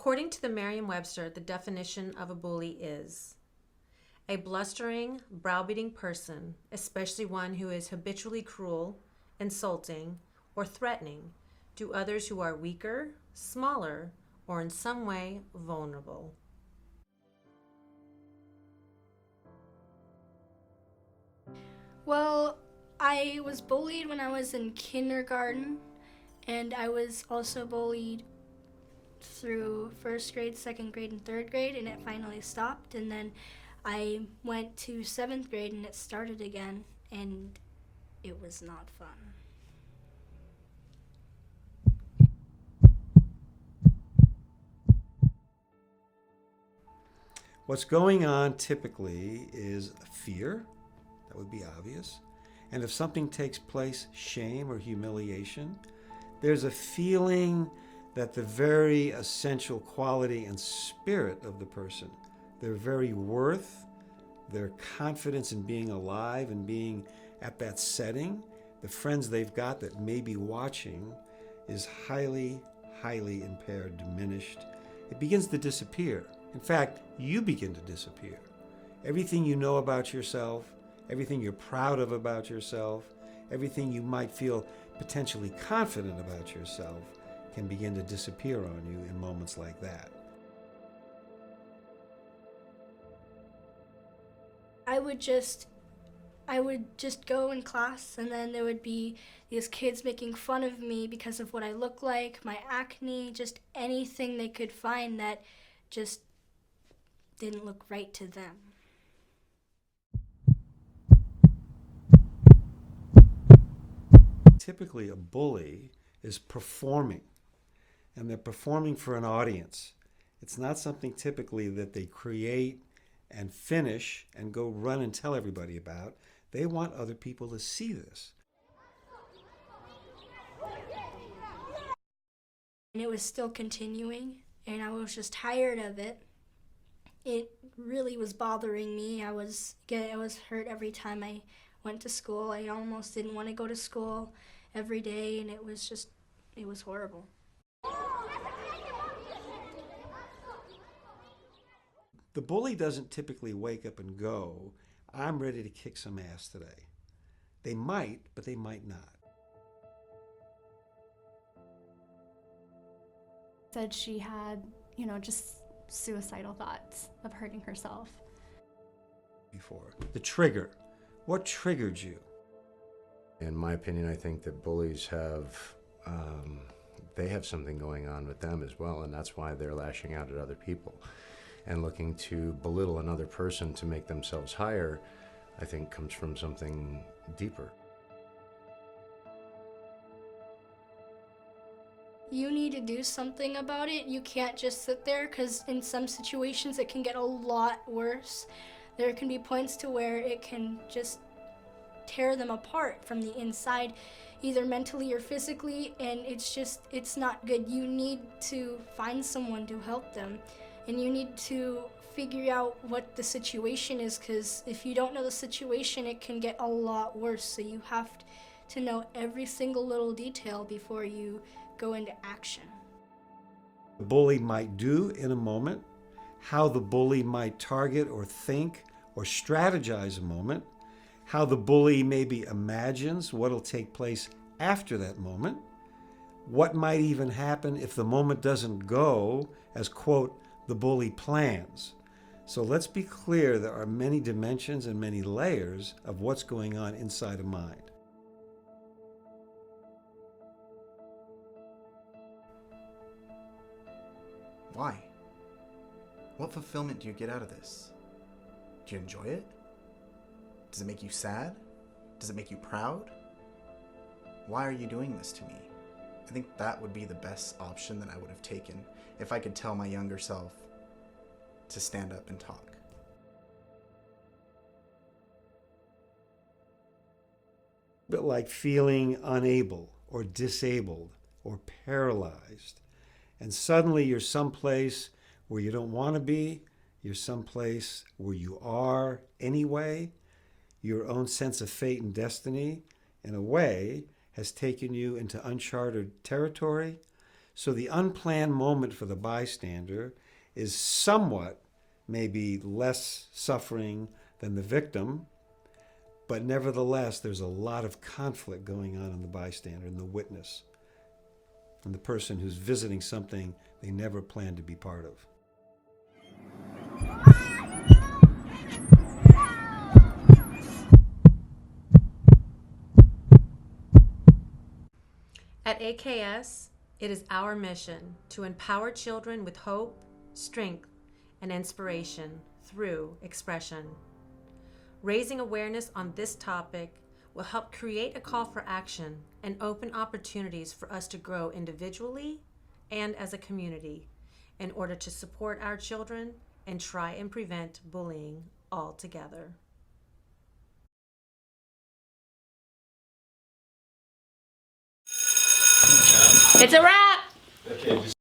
According to the Merriam-Webster, the definition of a bully is a blustering, browbeating person, especially one who is habitually cruel, insulting, or threatening to others who are weaker, smaller, or in some way vulnerable. Well, I was bullied when I was in kindergarten, and I was also bullied through first grade, second grade, and third grade, and it finally stopped. And then I went to seventh grade, and it started again, and it was not fun. What's going on typically is fear, that would be obvious. And if something takes place, shame or humiliation, there's a feeling that the very essential quality and spirit of the person, their very worth, their confidence in being alive and being at that setting, the friends they've got that may be watching, is highly, highly impaired, diminished. It begins to disappear. In fact, you begin to disappear. Everything you know about yourself, everything you're proud of about yourself, everything you might feel potentially confident about yourself can begin to disappear on you in moments like that. I would just go in class, and then there would be these kids making fun of me because of what I look like, my acne, just anything they could find that just didn't look right to them. Typically, a bully is performing, and they're performing for an audience. It's not something typically that they create and finish and go run and tell everybody about. They want other people to see this. And it was still continuing, and I was just tired of it. It really was bothering me. I was hurt every time I went to school. I almost didn't want to go to school every day, and it was horrible. The bully doesn't typically wake up and go, I'm ready to kick some ass today. They might, but they might not. Said she had, just suicidal thoughts of hurting herself. Before. The trigger. What triggered you? In my opinion, I think that bullies they have something going on with them as well, and that's why they're lashing out at other people. And looking to belittle another person to make themselves higher, I think comes from something deeper. You need to do something about it. You can't just sit there, because in some situations it can get a lot worse. There can be points to where it can just tear them apart from the inside, either mentally or physically, and it's not good. You need to find someone to help them, and you need to figure out what the situation is, because if you don't know the situation, it can get a lot worse. So you have to know every single little detail before you go into action. The bully might do in a moment, how the bully might target or think or strategize a moment, how the bully maybe imagines what'll take place after that moment, what might even happen if the moment doesn't go as, quote, the bully plans. So let's be clear, there are many dimensions and many layers of what's going on inside a mind. Why? What fulfillment do you get out of this? Do you enjoy it? Does it make you sad? Does it make you proud? Why are you doing this to me? I think that would be the best option that I would have taken if I could tell my younger self to stand up and talk. A bit like feeling unable or disabled or paralyzed. And suddenly you're someplace where you don't want to be. You're someplace where you are anyway. Your own sense of fate and destiny, in a way, has taken you into uncharted territory. So the unplanned moment for the bystander is somewhat maybe less suffering than the victim, but nevertheless, there's a lot of conflict going on in the bystander, in the witness, and the person who's visiting something they never planned to be part of. At AKS, it is our mission to empower children with hope, strength, and inspiration through expression. Raising awareness on this topic will help create a call for action and open opportunities for us to grow individually and as a community in order to support our children and try and prevent bullying altogether. It's a wrap!